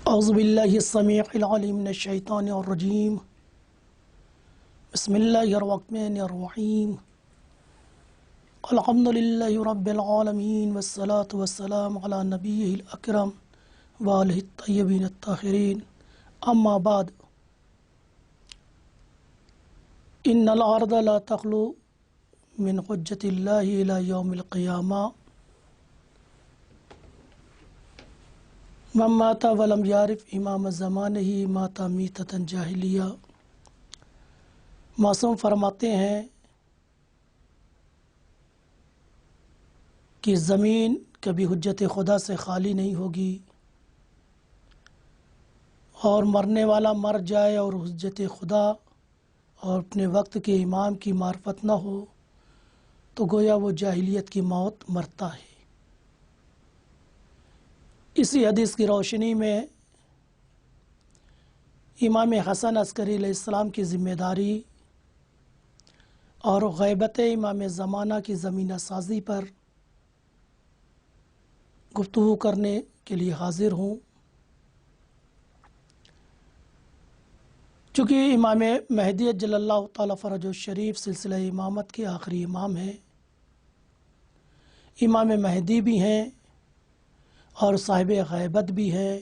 اعوذ باللہ السمیع العلیم من الشیطان الرجیم بسم اللہ الرحمن الرحیم الحمدللہ رب العالمین والصلاة والسلام علی نبیہ الاکرم وآلہ الطیبین الطاہرین اما بعد ان الارض لا تخلو من حجت اللہ الى یوم القیامہ من مات ولم یعرف امام زمانہ مات میتۃ جاہلیہ۔ معصوم فرماتے ہیں کہ زمین کبھی حجت خدا سے خالی نہیں ہوگی، اور مرنے والا مر جائے اور حجت خدا اور اپنے وقت کے امام کی معرفت نہ ہو تو گویا وہ جاہلیت کی موت مرتا ہے۔ اسی حدیث کی روشنی میں امام حسن عسکری علیہ السلام کی ذمہ داری اور غیبت امام زمانہ کی زمینہ سازی پر گفتگو کرنے کے لیے حاضر ہوں۔ چونکہ امام مہدی جل اللہ تعالیٰ فرجہ الشریف سلسلہ امامت کے آخری امام ہیں، امام مہدی بھی ہیں اور صاحب غیبت بھی ہے،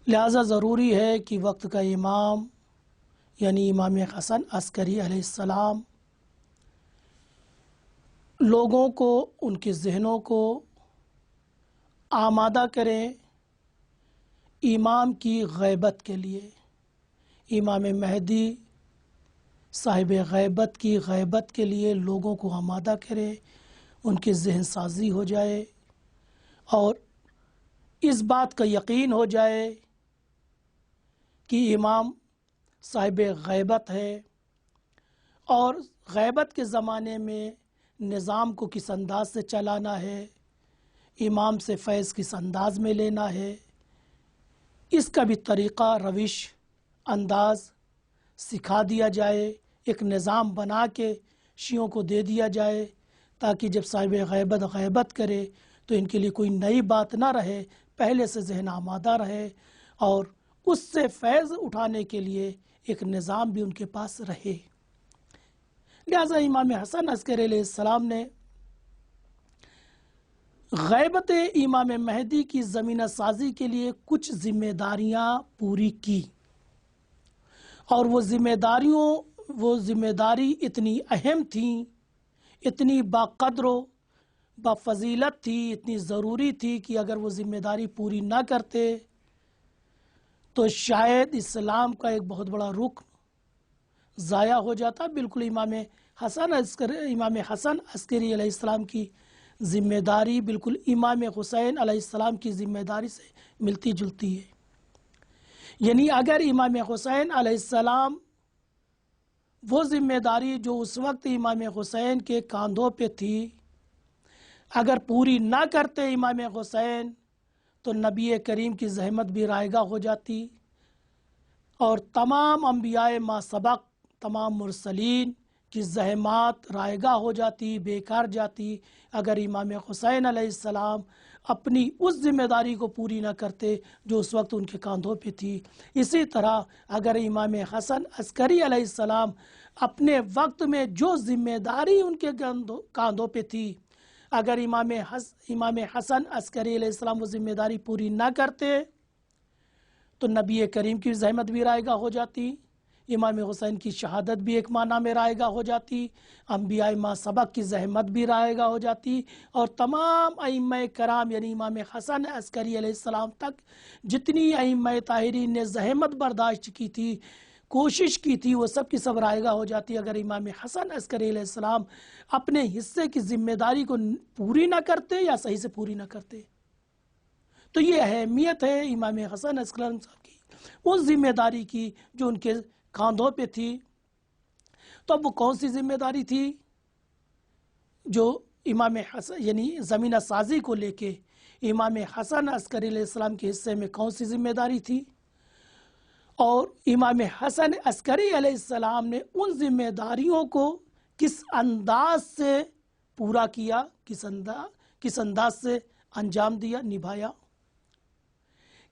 لہذا ضروری ہے کہ وقت کا امام یعنی امام حسن عسکری علیہ السلام لوگوں کو، ان کے ذہنوں کو آمادہ کریں امام کی غیبت کے لیے۔ امام مہدی صاحب غیبت کی غیبت کے لیے لوگوں کو آمادہ کریں، ان کے ذہن سازی ہو جائے اور اس بات کا یقین ہو جائے کہ امام صاحب غیبت ہے، اور غیبت کے زمانے میں نظام کو کس انداز سے چلانا ہے، امام سے فیض کس انداز میں لینا ہے، اس کا بھی طریقہ، روش، انداز سکھا دیا جائے، ایک نظام بنا کے شیعوں کو دے دیا جائے، تاکہ جب صاحب غیبت غیبت کرے تو ان کے لیے کوئی نئی بات نہ رہے، پہلے سے ذہن آمادہ رہے اور اس سے فیض اٹھانے کے لیے ایک نظام بھی ان کے پاس رہے۔ لہذا امام حسن عسکری علیہ السلام نے غیبت امام مہدی کی زمینہ سازی کے لیے کچھ ذمہ داریاں پوری کی، اور وہ ذمہ داری اتنی اہم تھیں، اتنی باقدر و بفضیلت تھی، اتنی ضروری تھی کہ اگر وہ ذمہ داری پوری نہ کرتے تو شاید اسلام کا ایک بہت بڑا رکن ضائع ہو جاتا۔ بالکل امام حسن عسکری علیہ السلام کی ذمہ داری بالکل امام حسین علیہ السلام کی ذمہ داری سے ملتی جلتی ہے۔ یعنی اگر امام حسین علیہ السلام وہ ذمہ داری جو اس وقت امام حسین کے کاندھوں پہ تھی اگر پوری نہ کرتے امام حسین تو نبی کریم کی زحمت بھی رائگاں ہو جاتی، اور تمام انبیاء ما سبق، تمام مرسلین کی زحمات رائگاں ہو جاتی، بیکار جاتی اگر امام حسین علیہ السلام اپنی اس ذمہ داری کو پوری نہ کرتے جو اس وقت ان کے کاندھوں پہ تھی۔ اسی طرح اگر امام حسن عسکری علیہ السلام اپنے وقت میں جو ذمہ داری ان کے کاندھوں پہ تھی اگر امام حسن عسکری علیہ السلام وہ ذمہ داری پوری نہ کرتے تو نبی کریم کی زحمت بھی رائگاں ہو جاتی، امام حسین کی شہادت بھی ایک معنی میں رائگاں ہو جاتی، انبیاء ما سبق کی زحمت بھی رائگاں ہو جاتی، اور تمام ائمہ کرام یعنی امام حسن عسکری علیہ السلام تک جتنی ائمہ طاہرین نے زحمت برداشت کی تھی، کوشش کی تھی، وہ سب کی سب رائگاں ہو جاتی اگر امام حسن عسکری علیہ السلام اپنے حصے کی ذمہ داری کو پوری نہ کرتے یا صحیح سے پوری نہ کرتے۔ تو یہ اہمیت ہے امام حسن عسکری علیہ السلام کی اس ذمہ داری کی جو ان کے کاندھوں پہ تھی۔ تو اب وہ کون سی ذمہ داری تھی جو امام حسن یعنی زمینہ سازی کو لے کے امام حسن عسکری علیہ السلام کے حصے میں کون سی ذمہ داری تھی، اور امام حسن عسکری علیہ السلام نے ان ذمہ داریوں کو کس انداز سے پورا کیا، کس انداز سے انجام دیا، نبھایا۔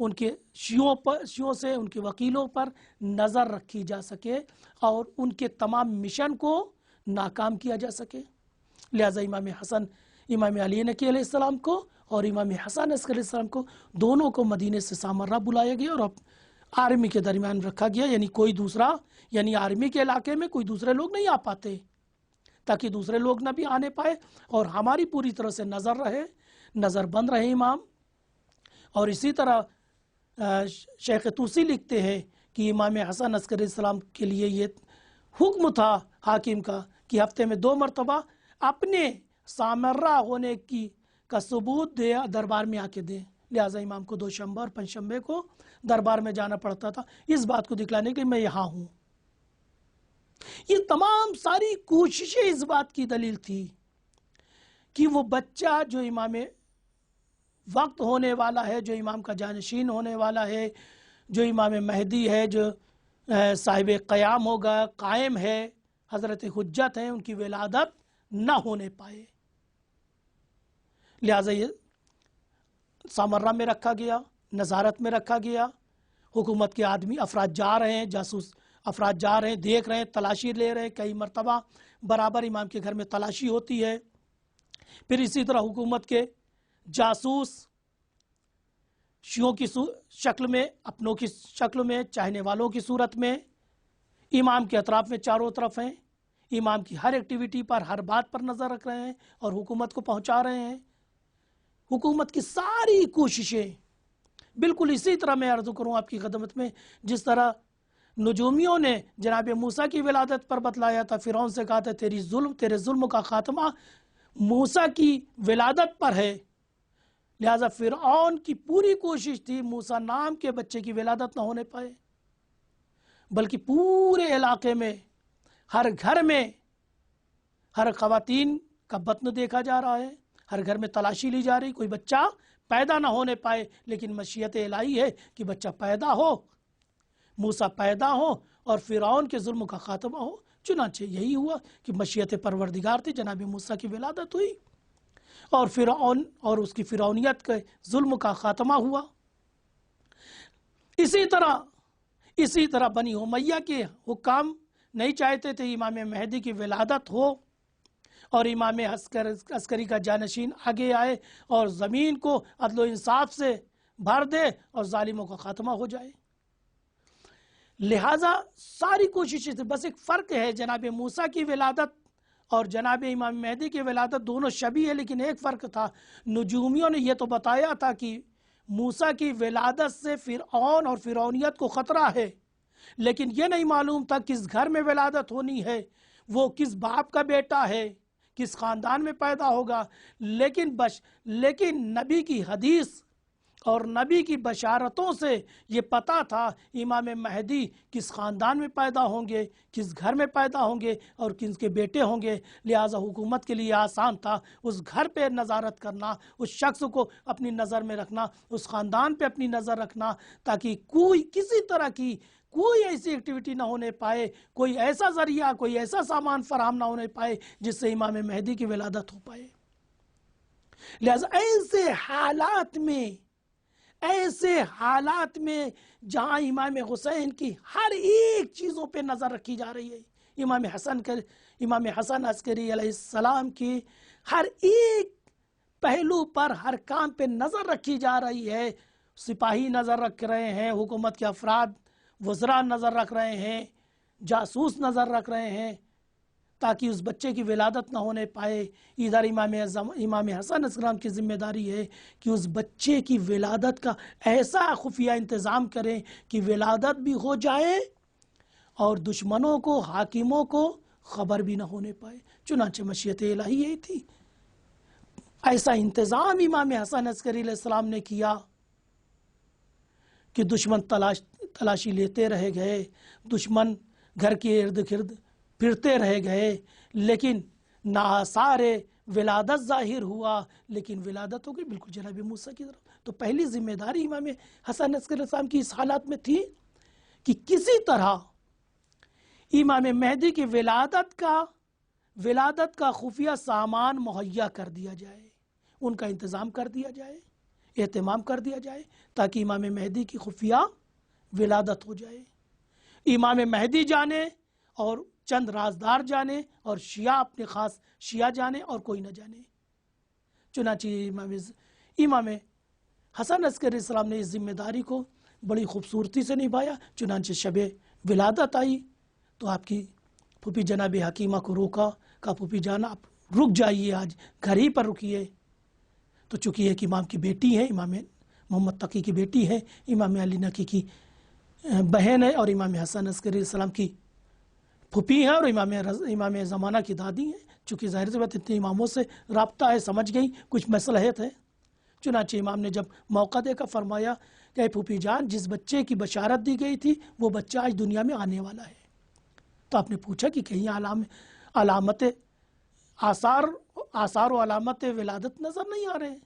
ان کے شیعوں سے ان کے وکیلوں پر نظر رکھی جا سکے اور ان کے تمام مشن کو ناکام کیا جا سکے۔ لہٰذا امام علی نقی علیہ السلام کو اور امام حسن عسکری علیہ السلام کو دونوں کو مدینے سے سامرہ بلایا گیا اور آرمی کے درمیان رکھا گیا، یعنی آرمی کے علاقے میں کوئی دوسرے لوگ نہیں آ پاتے، تاکہ دوسرے لوگ نہ بھی آنے پائے اور ہماری پوری طرح سے نظر بند رہے امام۔ اور اسی طرح شیخ توسی لکھتے ہیں کہ امام حسن عسکری السلام کے لیے یہ حکم تھا حاکم کا کہ ہفتے میں 2 مرتبہ اپنے سامرہ ہونے کا ثبوت دے دربار میں آ کے دیں۔ لہٰذا امام کو 2 شنبہ اور 5 شنبے کو دربار میں جانا پڑتا تھا اس بات کو دکھلانے کے لیے میں یہاں ہوں۔ یہ تمام ساری کوششیں اس بات کی دلیل تھی کہ وہ بچہ جو امام وقت ہونے والا ہے، جو امام کا جانشین ہونے والا ہے، جو امام مہدی ہے، جو صاحب قیام ہوگا، قائم ہے، حضرت حجت ہیں، ان کی ولادت نہ ہونے پائے۔ لہٰذا یہ سامرہ میں رکھا گیا، نظارت میں رکھا گیا۔ حکومت کے افراد جا رہے ہیں، جاسوس افراد جا رہے ہیں، دیکھ رہے ہیں، تلاشی لے رہے ہیں، کئی مرتبہ برابر امام کے گھر میں تلاشی ہوتی ہے۔ پھر اسی طرح حکومت کے جاسوس شیعوں کی شکل میں، اپنوں کی شکل میں، چاہنے والوں کی صورت میں امام کے اطراف میں چاروں طرف ہیں، امام کی ہر ایکٹیویٹی پر، ہر بات پر نظر رکھ رہے ہیں اور حکومت کو پہنچا رہے ہیں۔ حکومت کی ساری کوششیں بالکل اسی طرح میں عرض کروں آپ کی خدمت میں، جس طرح نجومیوں نے جناب موسیٰ کی ولادت پر بتلایا تھا، فرعون سے کہا تھا تیرے ظلم کا خاتمہ موسیٰ کی ولادت پر ہے۔ لہٰذا فرعون کی پوری کوشش تھی موسیٰ نام کے بچے کی ولادت نہ ہونے پائے، بلکہ پورے علاقے میں، ہر گھر میں، ہر خواتین کا بطن دیکھا جا رہا ہے، ہر گھر میں تلاشی لی جا رہی، کوئی بچہ پیدا نہ ہونے پائے، لیکن مشیت الہی ہے کہ بچہ پیدا ہو، موسیٰ پیدا ہو اور فرعون کے ظلم کا خاتمہ ہو۔ چنانچہ یہی ہوا کہ مشیت پروردگار تھی، جناب موسیٰ کی ولادت ہوئی اور فرعون اور اس کی فرعونیت کے ظلم کا خاتمہ ہوا۔ اسی طرح بنی امیہ کے حکام نہیں چاہتے تھے امام مہدی کی ولادت ہو اور امام عسکری کا جانشین آگے آئے اور زمین کو عدل و انصاف سے بھر دے اور ظالموں کا خاتمہ ہو جائے۔ لہٰذا ساری کوششیں تھیں، بس ایک فرق ہے، جناب موسیٰ کی ولادت اور جناب امام مہدی کی ولادت دونوں شبیہ ہے، لیکن ایک فرق تھا، نجومیوں نے یہ تو بتایا تھا کہ موسیٰ کی ولادت سے فرعون اور فرعونیت کو خطرہ ہے، لیکن یہ نہیں معلوم تھا کس گھر میں ولادت ہونی ہے، وہ کس باپ کا بیٹا ہے، کس خاندان میں پیدا ہوگا۔ لیکن نبی کی حدیث اور نبی کی بشارتوں سے یہ پتا تھا امام مہدی کس خاندان میں پیدا ہوں گے، کس گھر میں پیدا ہوں گے اور کن کے بیٹے ہوں گے۔ لہٰذا حکومت کے لیے آسان تھا اس گھر پہ نظارت کرنا، اس شخص کو اپنی نظر میں رکھنا، اس خاندان پہ اپنی نظر رکھنا، تاکہ کسی طرح کی کوئی ایسی ایکٹیویٹی نہ ہونے پائے، کوئی ایسا ذریعہ، کوئی ایسا سامان فراہم نہ ہونے پائے جس سے امام مہدی کی ولادت ہو پائے۔ لہٰذا ایسے حالات میں جہاں امام حسین کی ہر ایک چیزوں پہ نظر رکھی جا رہی ہے، امام حسن عسکری علیہ السلام کی ہر ایک پہلو پر، ہر کام پہ نظر رکھی جا رہی ہے، سپاہی نظر رکھ رہے ہیں، حکومت کے افراد وزراء نظر رکھ رہے ہیں، جاسوس نظر رکھ رہے ہیں، تاکہ اس بچے کی ولادت نہ ہونے پائے۔ ادھر امام حسن السلام کی ذمہ داری ہے کہ اس بچے کی ولادت کا ایسا خفیہ انتظام کریں کہ ولادت بھی ہو جائے اور دشمنوں کو، حاکموں کو خبر بھی نہ ہونے پائے۔ چنانچہ مشیت الہی یہی تھی، ایسا انتظام امام حسن عسکری علیہ السلام نے کیا کہ دشمن تلاشی لیتے رہ گئے، دشمن گھر کے ارد گرد پھرتے رہ گئے، لیکن نہ آثار ولادت ظاہر ہوا، لیکن ولادت ہو گئی بالکل جناب موسیٰ کی طرف۔ تو پہلی ذمہ داری امام حسن عسکری علیہ السلام کی اس حالات میں تھی کہ کسی طرح امام مہدی کی ولادت کا خفیہ سامان مہیا کر دیا جائے، ان کا انتظام کر دیا جائے۔ اہتمام کر دیا جائے تاکہ امام مہدی کی خفیہ ولادت ہو جائے. امام مہدی جانے اور چند رازدار جانے اور شیعہ اپنے خاص شیعہ جانے اور کوئی نہ جانے. چنانچہ امام حسن عسکری السلام نے اس ذمہ داری کو بڑی خوبصورتی سے نبھایا. چنانچہ شب ولادت آئی تو آپ کی پھوپھی جناب حکیمہ کو روکا، کہا پھوپھی جان آپ رک جائیے، آج گھر ہی پر رکیے. تو چونکہ ایک امام کی بیٹی ہے، امام محمد تقی کی بیٹی ہے، امام علی نقی کی بہن ہے، اور امام حسن عسکری السلام کی پھوپھی ہیں، اور امام زمانہ کی دادی ہیں. چونکہ ظاہر سی بات اتنے اماموں سے رابطہ ہے، سمجھ گئی کچھ مصلحت ہے. چنانچہ امام نے جب موقع دے کر فرمایا کہ پھوپھی جان جس بچے کی بشارت دی گئی تھی وہ بچہ آج دنیا میں آنے والا ہے. تو آپ نے پوچھا کہ کہیں علامت آثار و علامت ولادت نظر نہیں آ رہے ہیں؟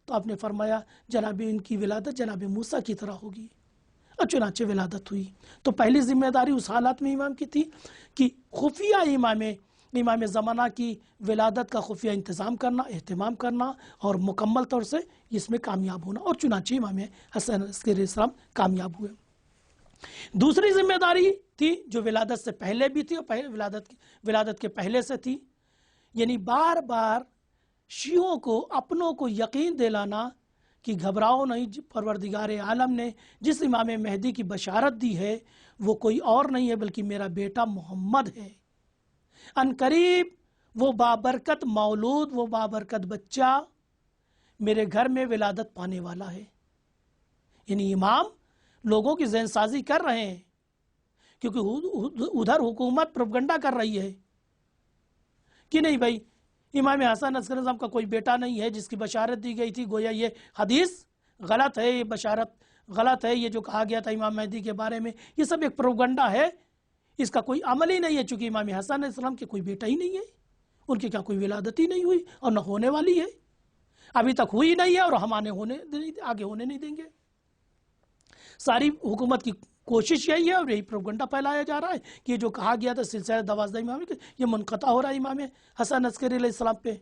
تو آپ نے فرمایا جناب ان کی ولادت جناب موسیٰ کی طرح ہوگی. اور چنانچہ ولادت ہوئی. تو پہلی ذمہ داری اس حالات میں امام کی تھی کہ خفیہ امام زمانہ کی ولادت کا خفیہ انتظام کرنا، اہتمام کرنا اور مکمل طور سے اس میں کامیاب ہونا. اور چنانچہ امام حسن عسکری السلام کامیاب ہوئے. دوسری ذمہ داری تھی جو ولادت سے پہلے بھی تھی اور ولادت کے پہلے سے تھی، یعنی بار بار شیعوں کو اپنوں کو یقین دلانا کہ گھبراؤ نہیں، پروردگار عالم نے جس امام مہدی کی بشارت دی ہے وہ کوئی اور نہیں ہے بلکہ میرا بیٹا محمد ہے. ان قریب وہ بابرکت مولود، وہ بابرکت بچہ میرے گھر میں ولادت پانے والا ہے. یعنی امام لوگوں کی ذہن سازی کر رہے ہیں کیونکہ ادھر حکومت پروپیگنڈا کر رہی ہے کہ نہیں بھائی امام حسن عسکری السلام کا کوئی بیٹا نہیں ہے جس کی بشارت دی گئی تھی، گویا یہ حدیث غلط ہے، یہ بشارت غلط ہے، یہ جو کہا گیا تھا امام مہدی کے بارے میں یہ سب ایک پروپیگنڈا ہے، اس کا کوئی عمل ہی نہیں ہے. چونکہ امام حسن علیہ السلام کے کوئی بیٹا ہی نہیں ہے، ان کی کیا کوئی ولادت ہی نہیں ہوئی اور نہ ہونے والی ہے، ابھی تک ہوئی نہیں ہے اور ہم آگے ہونے نہیں دیں گے. ساری حکومت کی کوشش یہی ہے اور یہی پروپیگنڈا پھیلایا جا رہا ہے کہ یہ جو کہا گیا تھا سلسلہ 12 امام یہ منقطع ہو رہا ہے امام حسن عسکری علیہ السلام پہ.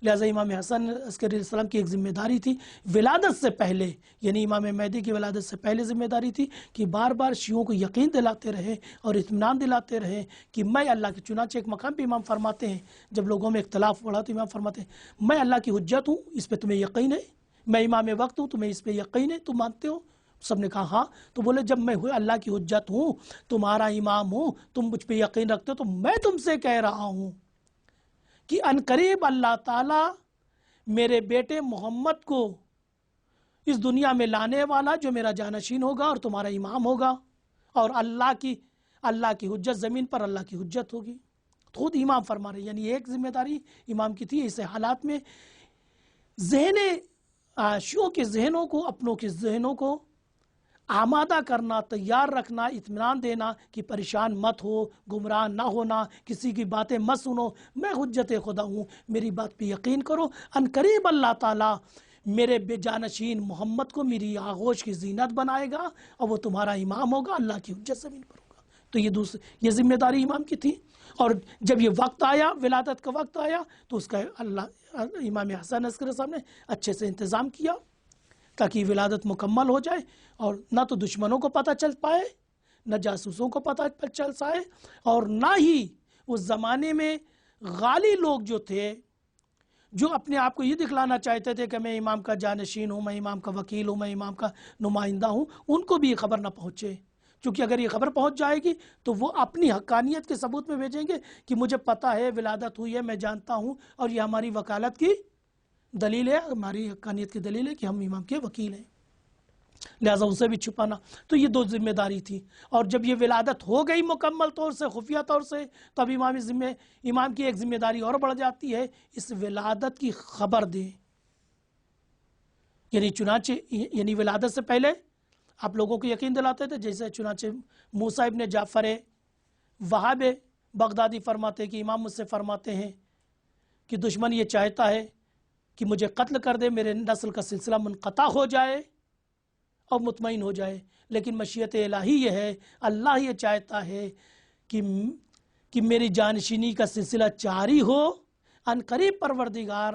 لہٰذا امام حسن عسکری علیہ السلام کی ایک ذمہ داری تھی ولادت سے پہلے، یعنی امام مہدی کی ولادت سے پہلے ذمہ داری تھی کہ بار بار شیعوں کو یقین دلاتے رہے اور اطمینان دلاتے رہے کہ میں اللہ کی. چنانچہ ایک مقام پہ امام فرماتے ہیں جب لوگوں میں اختلاف بڑھا تو امام فرماتے ہیں میں اللہ کی حجت ہوں، اس پہ تمہیں یقین ہے، میں امام وقت ہوں، تمہیں اس پہ یقین ہے، تم مانتے ہو؟ سب نے کہا ہاں. تو بولے جب میں اللہ کی حجت ہوں، تمہارا امام ہوں، تم مجھ پہ یقین رکھتے ہو، تو میں تم سے کہہ رہا ہوں کہ ان قریب اللہ تعالی میرے بیٹے محمد کو اس دنیا میں لانے والا جو میرا جانشین ہوگا اور تمہارا امام ہوگا، اور اللہ کی حجت زمین پر اللہ کی حجت ہوگی. خود امام فرما رہے، یعنی ایک ذمہ داری امام کی تھی اس حالات میں شیعوں کے ذہنوں کو، اپنوں کے ذہنوں کو آمادہ کرنا، تیار رکھنا، اطمینان دینا کہ پریشان مت ہو، گمراہ نہ ہونا، کسی کی باتیں مت سنو، میں حجت خدا ہوں، میری بات پہ یقین کرو. ان قریب اللہ تعالیٰ میرے بے جانشین محمد کو میری آغوش کی زینت بنائے گا اور وہ تمہارا امام ہوگا، اللہ کی حجت زمین پر ہوگا. تو یہ ذمہ داری امام کی تھی. اور جب یہ وقت آیا، ولادت کا وقت آیا، تو اس کا امام حسن عسکری صاحب نے اچھے سے انتظام کیا تاکہ ولادت مکمل ہو جائے اور نہ تو دشمنوں کو پتہ چل پائے، نہ جاسوسوں کو پتہ چل پائے، اور نہ ہی اس زمانے میں غالی لوگ جو تھے جو اپنے آپ کو یہ دکھلانا چاہتے تھے کہ میں امام کا جانشین ہوں، میں امام کا وکیل ہوں، میں امام کا نمائندہ ہوں، ان کو بھی یہ خبر نہ پہنچے. کیونکہ اگر یہ خبر پہنچ جائے گی تو وہ اپنی حقانیت کے ثبوت میں بھیجیں گے کہ مجھے پتہ ہے ولادت ہوئی ہے، میں جانتا ہوں، اور یہ ہماری وکالت کی دلیل ہے، ہماری حقانیت کی دلیل ہے کہ ہم امام کے وکیل ہیں. لہٰذا اسے بھی چھپانا. تو یہ دو ذمہ داری تھی. اور جب یہ ولادت ہو گئی مکمل طور سے، خفیہ طور سے، تو اب امام کی ایک ذمہ داری اور بڑھ جاتی ہے، اس ولادت کی خبر دیں. یعنی ولادت سے پہلے آپ لوگوں کو یقین دلاتے تھے، جیسے چنانچہ موسیٰ ابن جعفر وہاب بغدادی فرماتے ہیں کہ امام مجھ سے فرماتے ہیں کہ دشمن یہ چاہتا ہے کہ مجھے قتل کر دے، میرے نسل کا سلسلہ منقطع ہو جائے اور مطمئن ہو جائے، لیکن مشیت الہی یہ ہے، اللہ یہ چاہتا ہے کہ میری جانشینی کا سلسلہ جاری ہو. ان قریب پروردگار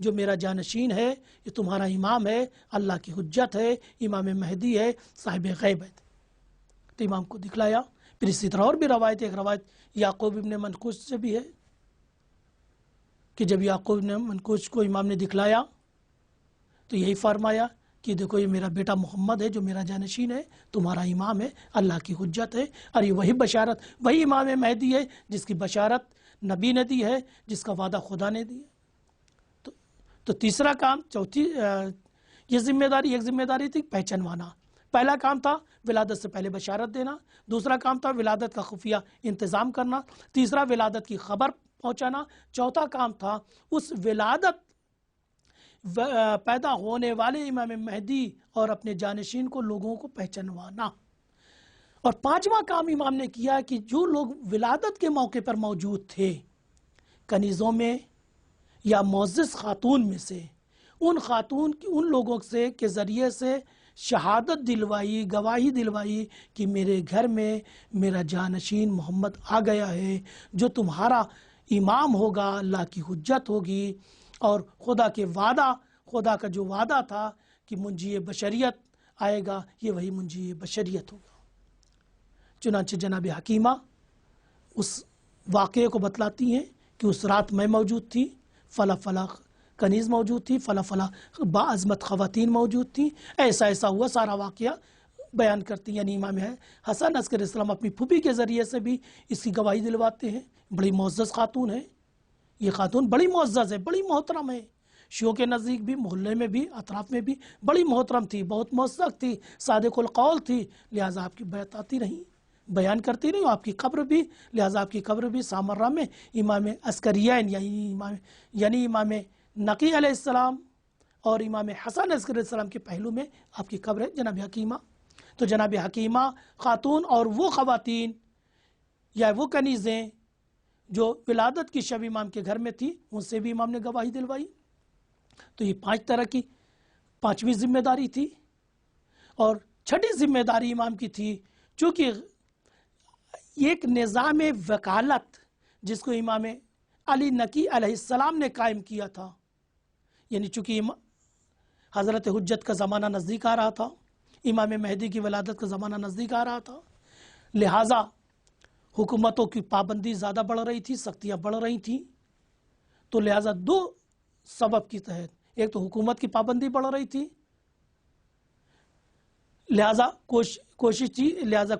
جو میرا جانشین ہے یہ تمہارا امام ہے، اللہ کی حجت ہے، امام مہدی ہے، صاحب غیب ہے۔ تو امام کو دکھلایا۔ پھر اسی طرح اور بھی روایت، ایک روایت یعقوب ابن منقوش سے بھی ہے کہ جب یعقوب ابن منقوش کو امام نے دکھلایا تو یہی فرمایا کہ دیکھو یہ میرا بیٹا محمد ہے جو میرا جانشین ہے، تمہارا امام ہے، اللہ کی حجت ہے، اور یہ وہی بشارت، وہی امام مہدی ہے جس کی بشارت نبی نے دی ہے، جس کا وعدہ خدا نے دی ہے۔ تو تیسرا کام، چوتھی یہ ذمہ داری، ایک ذمہ داری تھی پہچانوانا۔ پہلا کام تھا ولادت سے پہلے بشارت دینا، دوسرا کام تھا ولادت کا خفیہ انتظام کرنا، تیسرا ولادت کی خبر پہنچانا، چوتھا کام تھا اس ولادت پیدا ہونے والے امام مہدی اور اپنے جانشین کو لوگوں کو پہچانوانا۔ اور پانچواں کام امام نے کیا کہ جو لوگ ولادت کے موقع پر موجود تھے، کنیزوں میں یا معزز خاتون میں سے، ان خاتون ان لوگوں سے کے ذریعے سے شہادت دلوائی، گواہی دلوائی کہ میرے گھر میں میرا جانشین محمد آ گیا ہے جو تمہارا امام ہوگا، اللہ کی حجت ہوگی، اور خدا کا جو وعدہ تھا کہ منجی بشریت آئے گا، یہ وہی منجی بشریت ہوگا۔ چنانچہ جناب حکیمہ اس واقعے کو بتلاتی ہیں کہ اس رات میں موجود تھی، فلا فلا کنیز موجود تھی، فلا فلا باعظمت خواتین موجود تھیں، ایسا ہوا، سارا واقعہ بیان کرتی ہیں۔ یعنی امام حسن عسکری السلام اپنی پھوپھی کے ذریعے سے بھی اس کی گواہی دلواتے ہیں۔ بڑی معزز خاتون ہے یہ، خاتون بڑی معزز ہے، بڑی محترم ہے، شیعوں کے نزدیک بھی، محلے میں بھی، اطراف میں بھی بڑی محترم تھی، بہت معزز تھی، صادق القول تھی، لہٰذا آپ کی بیعت آتی رہی، بیان کرتی رہی۔ آپ کی قبر بھی، لہٰذا آپ کی قبر بھی سامرہ میں امام عسکریین یعنی امام نقی علیہ السلام اور امام حسن عسکری السلام کے پہلو میں آپ کی قبر ہے جناب حکیمہ۔ تو جناب حکیمہ خاتون اور وہ خواتین یا وہ کنیزیں جو ولادت کی شب امام کے گھر میں تھی، ان سے بھی امام نے گواہی دلوائی۔ تو یہ 5 طرح کی 5ویں ذمہ داری تھی۔ اور چھٹی ذمہ داری امام کی تھی، چونکہ ایک نظام وکالت جس کو امام علی نقی علیہ السلام نے قائم کیا تھا، یعنی چونکہ حضرت حجت کا زمانہ نزدیک آ رہا تھا، امام مہدی کی ولادت کا زمانہ نزدیک آ رہا تھا، لہٰذا حکومتوں کی پابندی زیادہ بڑھ رہی تھی، سختیاں بڑھ رہی تھیں۔ تو لہٰذا 2 سبب کی تحت، ایک تو حکومت کی پابندی بڑھ رہی تھی، لہٰذا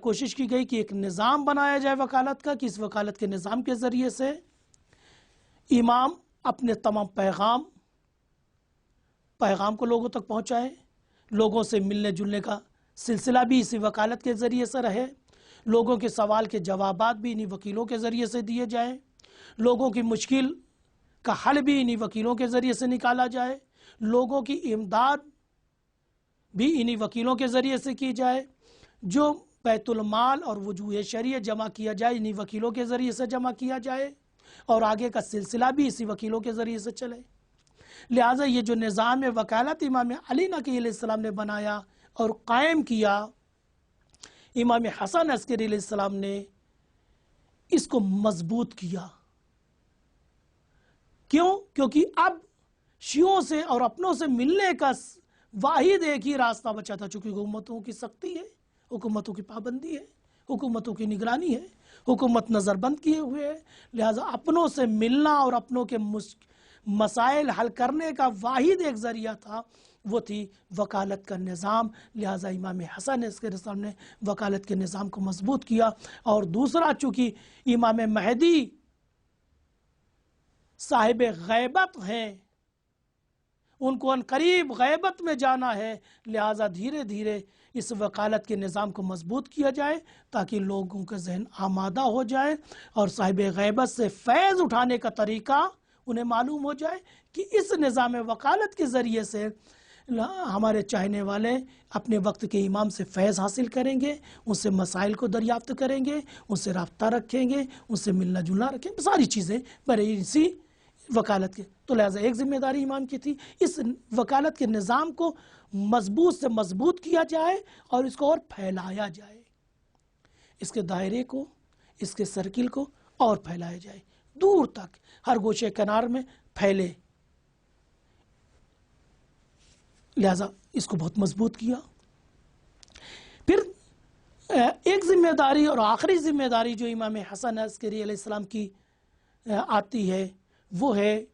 کوشش کی گئی کہ ایک نظام بنایا جائے وکالت کا، کہ اس وکالت کے نظام کے ذریعے سے امام اپنے تمام پیغام کو لوگوں تک پہنچائے، لوگوں سے ملنے جلنے کا سلسلہ بھی اسی وکالت کے ذریعے سے رہے، لوگوں کے سوال کے جوابات بھی انہی وکیلوں کے ذریعے سے دیے جائیں، لوگوں کی مشکل کا حل بھی انہی وکیلوں کے ذریعے سے نکالا جائے، لوگوں کی امداد بھی انہی وکیلوں کے ذریعے سے کی جائے، جو بیت المال اور وجوہ شرعیہ جمع کیا جائے انہی وکیلوں کے ذریعے سے جمع کیا جائے، اور آگے کا سلسلہ بھی اسی وکیلوں کے ذریعے سے چلے۔ لہٰذا یہ جو نظام وکالت امام علی نقی علیہ السلام نے بنایا اور قائم کیا، امام حسن عسکری علیہ السلام نے اس کو مضبوط کیا۔ کیوں؟ کیونکہ اب شیعوں سے اور اپنوں سے ملنے کا واحد ایک ہی راستہ بچا تھا، چونکہ حکومتوں کی سختی ہے، حکومتوں کی پابندی ہے، حکومتوں کی نگرانی ہے، حکومت نظر بند کیے ہوئے ہے، لہٰذا اپنوں سے ملنا اور اپنوں کے مسائل حل کرنے کا واحد ایک ذریعہ تھا، وہ تھی وکالت کا نظام۔ لہٰذا امام حسن عسکری السلام نے وکالت کے نظام کو مضبوط کیا۔ اور دوسرا، چونکہ امام مہدی صاحب غیبت ہیں، ان کو ان قریب غیبت میں جانا ہے، لہٰذا دھیرے دھیرے اس وکالت کے نظام کو مضبوط کیا جائے تاکہ لوگوں کا ذہن آمادہ ہو جائے اور صاحب غیبت سے فیض اٹھانے کا طریقہ انہیں معلوم ہو جائے کہ اس نظام وکالت کے ذریعے سے ہمارے چاہنے والے اپنے وقت کے امام سے فیض حاصل کریں گے، ان سے مسائل کو دریافت کریں گے، ان سے رابطہ رکھیں گے، ان سے ملنا جلنا رکھیں گے، ساری چیزیں برے اسی وکالت کے۔ تو لہٰذا ایک ذمہ داری امام کی تھی، اس وکالت کے نظام کو مضبوط سے مضبوط کیا جائے اور اس کو اور پھیلایا جائے، اس کے دائرے کو، اس کے سرکل کو اور پھیلایا جائے، دور تک ہر گوشے کنار میں پھیلے۔ لہذا اس کو بہت مضبوط کیا۔ پھر ایک ذمہ داری اور آخری ذمہ داری جو امام حسن عسکری علیہ السلام کی آتی ہے وہ ہے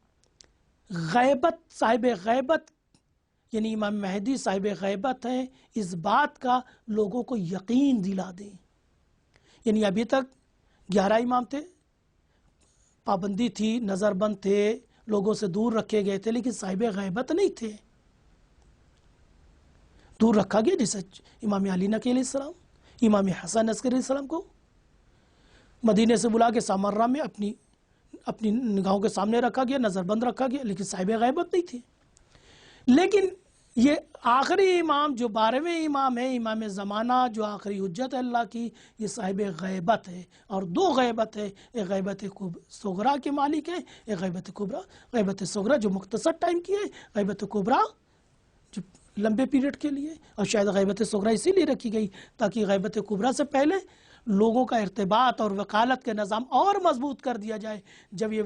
غیبت، صاحب غیبت یعنی امام مہدی صاحب غیبت ہے، اس بات کا لوگوں کو یقین دلا دیں۔ یعنی ابھی تک 11 امام تھے، پابندی تھی، نظر بند تھے، لوگوں سے دور رکھے گئے تھے، لیکن صاحب غیبت نہیں تھے، دور رکھا گیا۔ جیسے امام علی نقی علیہ السلام، امام حسن عسکری علیہ السلام کو مدینے سے بلا کے سامرہ میں اپنی نگاہوں کے سامنے رکھا گیا، نظر بند رکھا گیا، لیکن صاحب غیبت نہیں تھے۔ لیکن یہ آخری امام جو 12ویں امام ہے، امام زمانہ، جو آخری حجت ہے اللہ کی، یہ صاحب غیبت ہے، اور 2 غیبت ہے، ایک غیبت صغرا کے مالک ہے، ایک غیبت کبریٰ۔ غیبت صغرا جو مختصر ٹائم کی ہے، غیبت کبریٰ جو لمبے پیریڈ کے لیے، اور شاید غیبت صغرا اسی لیے رکھی گئی تاکہ غیبت کبریٰ سے پہلے لوگوں کا ارتباط اور وکالت کا نظام اور مضبوط کر دیا جائے۔ جب یہ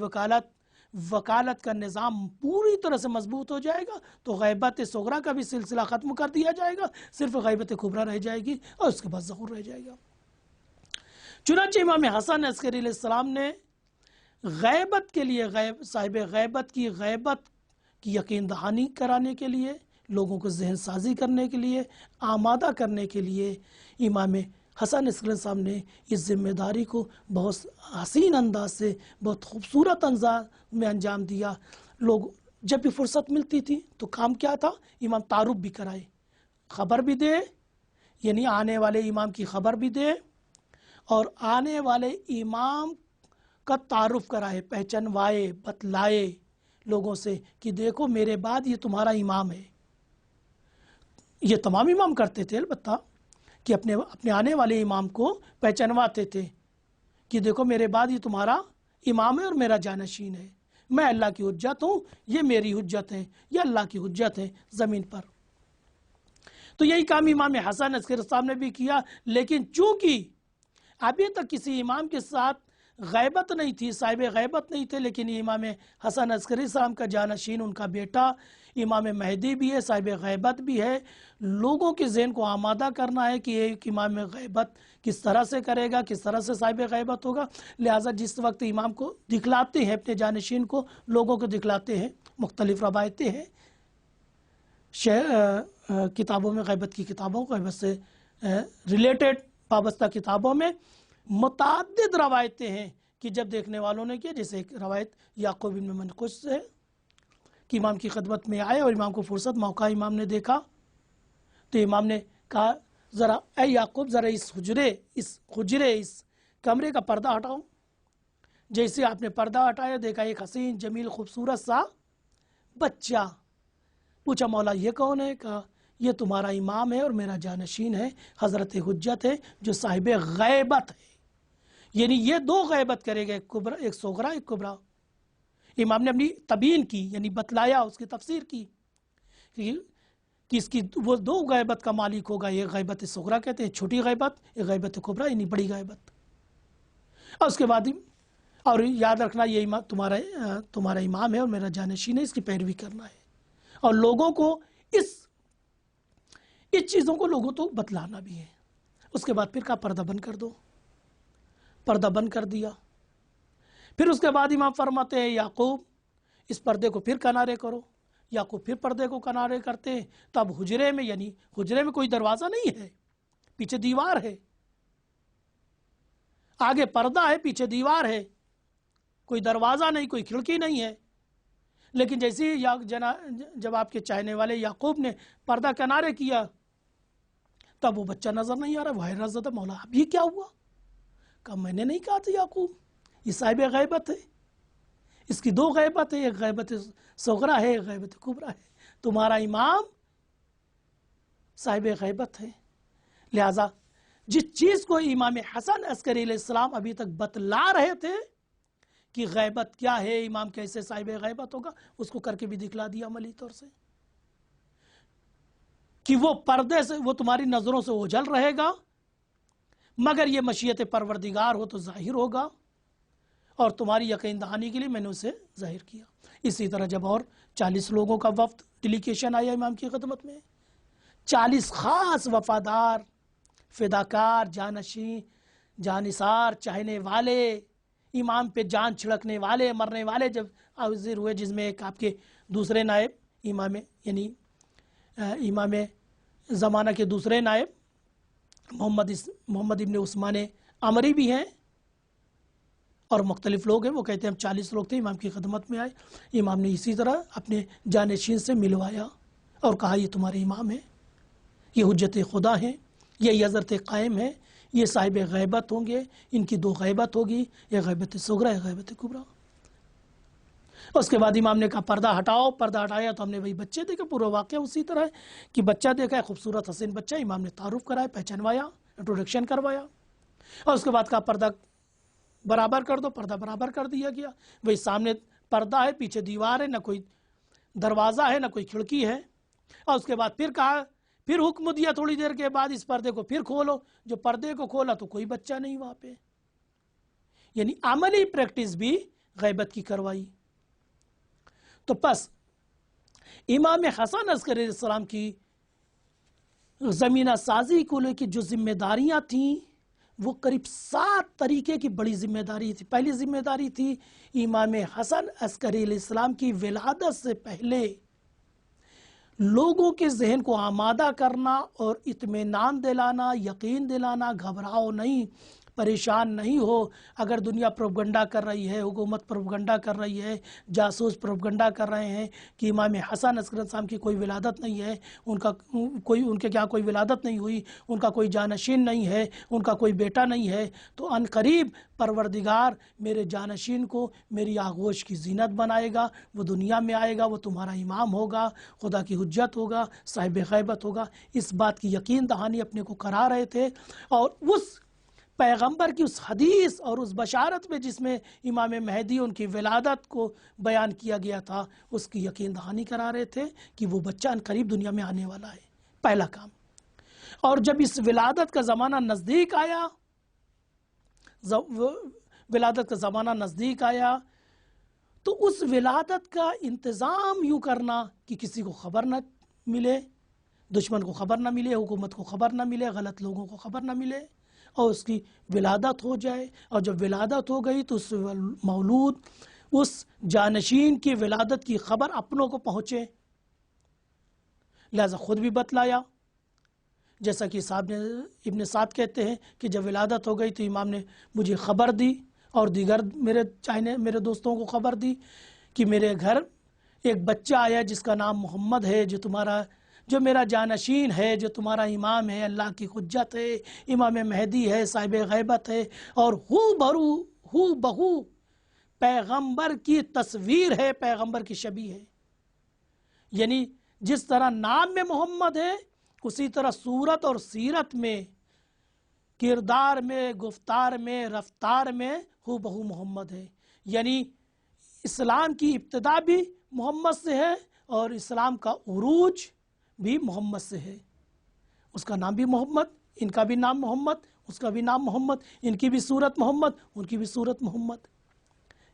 وکالت کا نظام پوری طرح سے مضبوط ہو جائے گا تو غیبت صغرا کا بھی سلسلہ ختم کر دیا جائے گا، صرف غیبت کبریٰ رہ جائے گی، اور اس کے بعد ظہور رہ جائے گا۔ چنانچہ امام حسن عسکری علیہ السلام نے غیبت کے لیے، صاحب غیبت کی یقین دہانی کرانے کے لیے، لوگوں کو ذہن سازی کرنے کے لیے، آمادہ کرنے کے لیے، امام حسن عسکری علیہ السلام نے اس ذمہ داری کو بہت حسین انداز سے، بہت خوبصورت انداز میں انجام دیا۔ لوگ جب بھی فرصت ملتی تھی تو کام کیا تھا؟ امام تعارف بھی کرائے، خبر بھی دے، یعنی آنے والے امام کی خبر بھی دے، اور آنے والے امام کا تعارف کرائے، پہچنوائے، بتلائے لوگوں سے کہ دیکھو میرے بعد یہ تمہارا امام ہے۔ یہ تمام امام کرتے تھے البتہ، کہ اپنے آنے والے امام کو پہچنواتے تھے کہ دیکھو میرے بعد یہ تمہارا امام ہے اور میرا جانشین ہے، میں اللہ کی حجت ہوں، یہ میری حجت ہے، یہ اللہ کی حجت ہے زمین پر۔ تو یہی کام امام حسن عسکری صاحب نے بھی کیا، لیکن چونکہ ابھی تک کسی امام کے ساتھ غیبت نہیں تھی، صاحب غیبت نہیں تھے، لیکن امام حسن عسکری صاحب کا جانشین، ان کا بیٹا امام مہدی بھی ہے، صاحب غیبت بھی ہے، لوگوں کے ذہن کو آمادہ کرنا ہے کہ ایک امام غیبت کس طرح سے کرے گا، کس طرح سے صاحب غیبت ہوگا۔ لہٰذا جس وقت امام کو دکھلاتے ہیں، اپنے جانشین کو لوگوں کو دکھلاتے ہیں، مختلف روایتیں ہیں کتابوں میں، غیبت کی کتابوں، غیبت سے ریلیٹڈ وابستہ کتابوں میں متعدد روایتیں ہیں کہ جب دیکھنے والوں نے کیا، جیسے ایک روایت یعقوب بن منقش سے ہے کہ امام کی خدمت میں آئے اور امام کو فرصت موقع امام نے دیکھا تو امام نے کہا ذرا اے یعقوب، ذرا اس کمرے کا پردہ ہٹاؤ۔ جیسے آپ نے پردہ ہٹایا، دیکھا ایک حسین جمیل خوبصورت سا بچہ۔ پوچھا مولا یہ کون ہے؟ کہا یہ تمہارا امام ہے اور میرا جانشین ہے، حضرت حجت ہے جو صاحب غیبت ہے۔ یعنی یہ 2 غیبت کرے گا، ایک صغرا ایک کبریٰ۔ امام نے اپنی تبیین کی، یعنی بتلایا، اس کی تفسیر کی کہ اس کی وہ 2 غیبت کا مالک ہوگا، ایک غیبت صغرا کہتے ہیں چھوٹی غیبت، ایک غیبت کبریٰ یعنی بڑی غیبت۔ اور اس کے بعد اور یاد رکھنا یہ تمہارا امام ہے اور میرا جانشین ہے، اس کی پیروی کرنا ہے، اور لوگوں کو اس چیزوں کو لوگوں تو بتلانا بھی ہے۔ اس کے بعد پھر کہا پردہ بند کر دو، پردہ بند کر دیا۔ پھر اس کے بعد امام فرماتے ہیں یعقوب اس پردے کو پھر کنارے کرو۔ یعقوب پھر پردے کو کنارے کرتے ہیں، تب حجرے میں، یعنی حجرے میں کوئی دروازہ نہیں ہے، پیچھے دیوار ہے، آگے پردہ ہے، پیچھے دیوار ہے، کوئی دروازہ نہیں، کوئی کھڑکی نہیں ہے۔ لیکن جیسے ہی جب آپ کے چاہنے والے یعقوب نے پردہ کنارے کیا تب وہ بچہ نظر نہیں آ رہا، وہ حیرت زدہ، مولا اب یہ کیا ہوا؟ کہا میں نے نہیں کہا تھا یعقوب یہ صاحب غیبت ہے، اس کی 2 غیبت ہے، ایک غیبت صغرا ہے، ایک غیبت کبریٰ ہے، تمہارا امام صاحب غیبت ہے۔ لہٰذا جس چیز کو امام حسن عسکری علیہ السلام ابھی تک بتلا رہے تھے کہ غیبت کیا ہے، امام کیسے صاحب غیبت ہوگا، اس کو کر کے بھی دکھلا دیا عملی طور سے کہ وہ پردے سے، وہ تمہاری نظروں سے اوجھل رہے گا، مگر یہ مشیت پروردگار ہو تو ظاہر ہوگا، اور تمہاری یقین دہانی کے لیے میں نے اسے ظاہر کیا۔ اسی طرح جب اور 40 لوگوں کا وفد ڈیلیگیشن آیا امام کی خدمت میں، 40 خاص وفادار، فداکار، جانشین، جانثار، چاہنے والے، امام پہ جان چھڑکنے والے، مرنے والے جب حاضر ہوئے، جس میں ایک آپ کے دوسرے نائب امام، یعنی امام زمانہ کے دوسرے نائب محمد ابن عثمان عمری بھی ہیں، اور مختلف لوگ ہیں۔ وہ کہتے ہیں ہم 40 لوگ تھے، امام کی خدمت میں آئے، امام نے اسی طرح اپنے جانشین سے ملوایا اور کہا یہ تمہارے امام ہیں، یہ حجت خدا ہیں، یہ حضرت قائم ہے، یہ صاحب غیبت ہوں گے، ان کی 2 غیبت ہوگی، یہ غیبت صغرا ہے، غیبت کبریٰ۔ اس کے بعد امام نے کہا پردہ ہٹاؤ، پردہ ہٹایا تو ہم نے وہی بچے دیکھے، پورا واقعہ اسی طرح ہے کہ بچہ دیکھا ہے، خوبصورت حسین بچہ، امام نے تعارف کرایا، پہچانوایا، انٹروڈکشن کروایا، اور اس کے بعد کہا پردہ برابر کر دو، پردہ برابر کر دیا گیا۔ وہی سامنے پردہ ہے، پیچھے دیوار ہے، نہ کوئی دروازہ ہے، نہ کوئی کھڑکی ہے۔ اور اس کے بعد پھر کہا، پھر حکم دیا تھوڑی دیر کے بعد اس پردے کو پھر کھولو۔ جو پردے کو کھولا تو کوئی بچہ نہیں وہاں پہ، یعنی عملی پریکٹس بھی غیبت کی کروائی۔ تو پس امام حسن عسکری علیہ السلام کی زمینہ سازی کو لے کے جو ذمہ داریاں تھیں وہ قریب 7 طریقے کی بڑی ذمہ داری تھی۔ پہلی ذمہ داری تھی امام حسن عسکری علیہ السلام کی ولادت سے پہلے لوگوں کے ذہن کو آمادہ کرنا اور اطمینان دلانا، یقین دلانا، گھبراؤ نہیں، پریشان نہیں ہو۔ اگر دنیا پروپگنڈا کر رہی ہے، حکومت پروپگنڈا کر رہی ہے، جاسوس پروپگنڈا کر رہے ہیں کہ امام حسن عسکری علیہ السلام کی کوئی ولادت نہیں ہے، ان کے کیا کوئی ولادت نہیں ہوئی، ان کا کوئی جانشین نہیں ہے، ان کا کوئی بیٹا نہیں ہے، تو ان قریب پروردگار میرے جانشین کو میری آغوش کی زینت بنائے گا، وہ دنیا میں آئے گا، وہ تمہارا امام ہوگا، خدا کی حجت ہوگا، صاحب غیبت ہوگا۔ اس بات کی یقین دہانی اپنے کو کرا رہے تھے، اور اس پیغمبر کی اس حدیث اور اس بشارت میں جس میں امام مہدی ان کی ولادت کو بیان کیا گیا تھا، اس کی یقین دہانی کرا رہے تھے کہ وہ بچہ ان قریب دنیا میں آنے والا ہے، پہلا کام۔ اور جب اس ولادت کا زمانہ نزدیک آیا، ولادت کا زمانہ نزدیک آیا تو اس ولادت کا انتظام یوں کرنا کہ کسی کو خبر نہ ملے، دشمن کو خبر نہ ملے، حکومت کو خبر نہ ملے، غلط لوگوں کو خبر نہ ملے، اور اس کی ولادت ہو جائے۔ اور جب ولادت ہو گئی تو اس مولود، اس جانشین کی ولادت کی خبر اپنوں کو پہنچے، لہذا خود بھی بتلایا، جیسا کہ ابن سعد کہتے ہیں کہ جب ولادت ہو گئی تو امام نے مجھے خبر دی اور دیگر میرے دوستوں کو خبر دی کہ میرے گھر ایک بچہ آیا جس کا نام محمد ہے، جو میرا جانشین ہے، جو تمہارا امام ہے، اللہ کی حجت ہے، امام مہدی ہے، صاحب غیبت ہے، اور ہو بہو پیغمبر کی تصویر ہے، پیغمبر کی شبیہ ہے۔ یعنی جس طرح نام میں محمد ہے، اسی طرح صورت اور سیرت میں، کردار میں، گفتار میں، رفتار میں ہو بہو محمد ہے۔ یعنی اسلام کی ابتدا بھی محمد سے ہے اور اسلام کا عروج بھی محمد سے ہے۔ اس کا نام بھی محمد، ان کا بھی نام محمد، اس کا بھی نام محمد، ان کی بھی صورت محمد، ان کی بھی صورت محمد،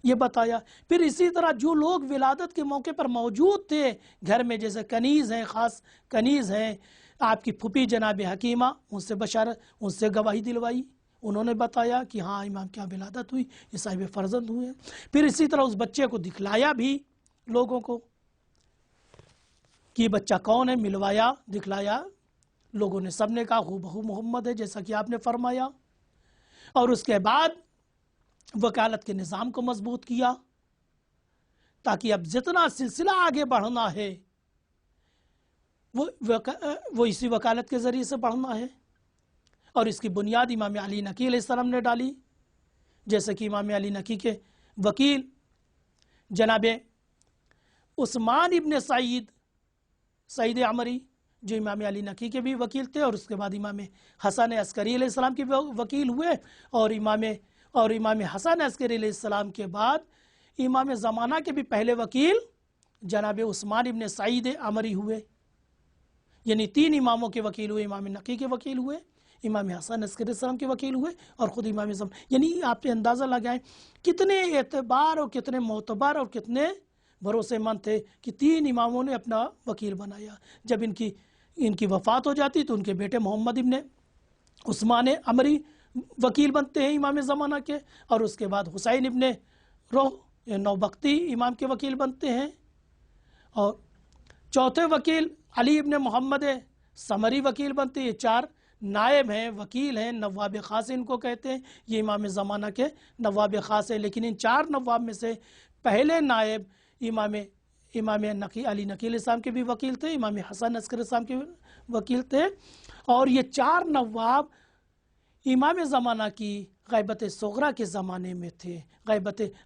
یہ بتایا۔ پھر اسی طرح جو لوگ ولادت کے موقع پر موجود تھے گھر میں، جیسے کنیز ہیں، خاص کنیز ہیں، آپ کی پھوپھی جناب حکیمہ، ان سے گواہی دلوائی، انہوں نے بتایا کہ ہاں امام کی ولادت ہوئی، یہ صاحب فرزند ہوئے۔ پھر اسی طرح اس بچے کو دکھلایا بھی لوگوں کو کہ یہ بچہ کون ہے، ملوایا، دکھلایا، لوگوں نے سب نے کہا ہو بہو محمد ہے، جیسا کہ آپ نے فرمایا۔ اور اس کے بعد وکالت کے نظام کو مضبوط کیا تاکہ اب جتنا سلسلہ آگے بڑھنا ہے وہ اسی وکالت کے ذریعے سے بڑھنا ہے۔ اور اس کی بنیاد امام علی نقی علیہ السلام نے ڈالی، جیسے کہ امام علی نقی کے وکیل جناب عثمان ابن سعید عمری، جو امام علی نقی کے بھی وکیل تھے، اور اس کے بعد امام حسن عسکری علیہ السلام کے وکیل ہوئے، اور امام حسن عسکری علیہ السلام کے بعد امام زمانہ کے بھی پہلے وکیل جناب عثمان ابن سعید عمری ہوئے۔ یعنی 3 اماموں کے وکیل ہوئے، امام نقی کے وکیل ہوئے، امام حسن عسکری السلام کے وکیل ہوئے اور خود امام اعظم. یعنی آپ نے اندازہ لگائیں کتنے اعتبار اور کتنے معتبر اور کتنے بھروسے مند تھے کہ 3 اماموں نے اپنا وکیل بنایا. جب ان کی وفات ہو جاتی تو ان کے بیٹے محمد ابن عثمان عمری وکیل بنتے ہیں امام زمانہ کے، اور اس کے بعد حسین ابن روح نوبختی امام کے وکیل بنتے ہیں، اور چوتھے وکیل علی ابن محمد ثمری وکیل بنتے ہیں. یہ 4 نائب ہیں، وکیل ہیں، نواب خاص ان کو کہتے ہیں. یہ امام زمانہ کے نواب خاص ہیں. لیکن ان 4 نواب میں سے پہلے نائب امام علی نقی علیہ السلام کے بھی وکیل تھے، امام حسن عسکری السلام کے وکیل تھے. اور یہ 4 نواب امام زمانہ کی غیبت صغرا کے زمانے میں تھے.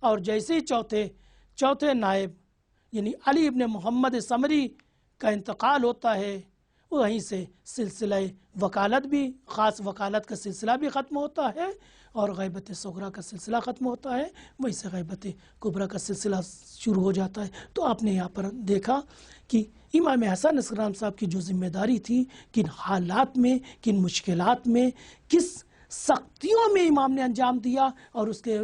اور جیسے ہی چوتھے نائب یعنی علی ابن محمد ثمری کا انتقال ہوتا ہے، وہیں سے سلسلہ وکالت بھی، خاص وکالت کا سلسلہ بھی ختم ہوتا ہے اور غیبت صغرا کا سلسلہ ختم ہوتا ہے. وہیں سے غیبت کبریٰ کا سلسلہ شروع ہو جاتا ہے. تو آپ نے یہاں پر دیکھا کہ امام حسن عسکری السلام صاحب کی جو ذمہ داری تھی، کن حالات میں، کن مشکلات میں، کس سختیوں میں امام نے انجام دیا، اور اس کے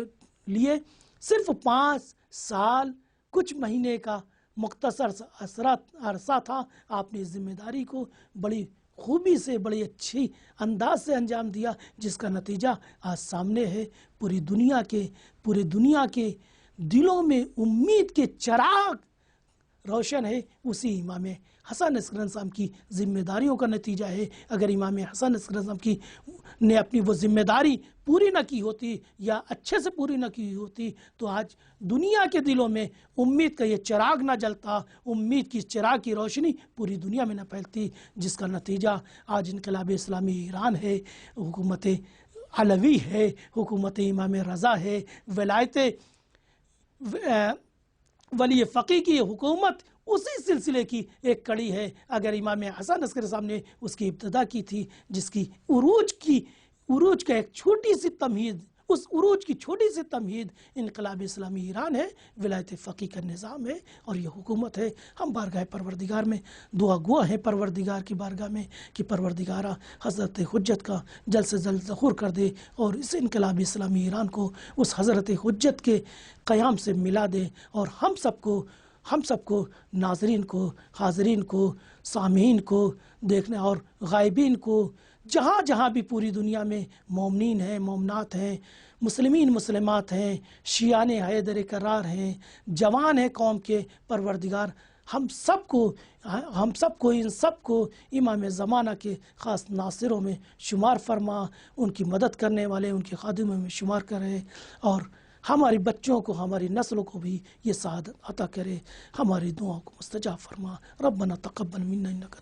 لیے صرف 5 سال کچھ مہینے کا مختصر عرصہ تھا. آپ نے اس ذمہ داری کو بڑی خوبی سے، بڑی اچھی انداز سے انجام دیا، جس کا نتیجہ آج سامنے ہے. پوری دنیا کے دلوں میں امید کے چراغ روشن ہے. اسی امام حسن عسکری السلام کی ذمہ داریوں کا نتیجہ ہے. اگر امام حسن عسکری السلام نے اپنی وہ ذمہ داری پوری نہ کی ہوتی یا اچھے سے پوری نہ کی ہوتی تو آج دنیا کے دلوں میں امید کا یہ چراغ نہ جلتا، امید کی چراغ کی روشنی پوری دنیا میں نہ پھیلتی، جس کا نتیجہ آج انقلاب اسلامی ایران ہے، حکومت علوی ہے، حکومت امام رضا ہے، ولایت ولی فقی کی حکومت اسی سلسلے کی ایک کڑی ہے. اگر امام حسن عسکری السلام نے اس کی ابتدا کی تھی، جس کی عروج کا ایک چھوٹی سی تمہید، اس عروج کی چھوٹی سی تمہید انقلاب اسلامی ایران ہے، ولایت فقی کا نظام ہے اور یہ حکومت ہے. ہم بارگاہ پروردگار میں دعا گواہ ہیں، پروردگار کی بارگاہ میں، کہ پروردگارہ حضرت حجت کا جلد سے جلد ظہور کر دے اور اس انقلاب اسلامی ایران کو اس حضرت حجت کے قیام سے ملا دے، اور ہم سب کو ناظرین کو، حاضرین کو، سامعین کو، دیکھنے اور غائبین کو، جہاں جہاں بھی پوری دنیا میں مومنین ہیں، مومنات ہیں، مسلمین مسلمات ہیں، شیعان حیدر کرار ہیں، جوان ہیں قوم کے، پروردگار ہم سب کو ان سب کو امام زمانہ کے خاص ناصروں میں شمار فرما، ان کی مدد کرنے والے، ان کے خادموں میں شمار کرے، اور ہمارے بچوں کو، ہماری نسلوں کو بھی یہ سعادت عطا کرے. ہماری دعاؤں کو مستجاب فرما. ربنا تقبل منا انک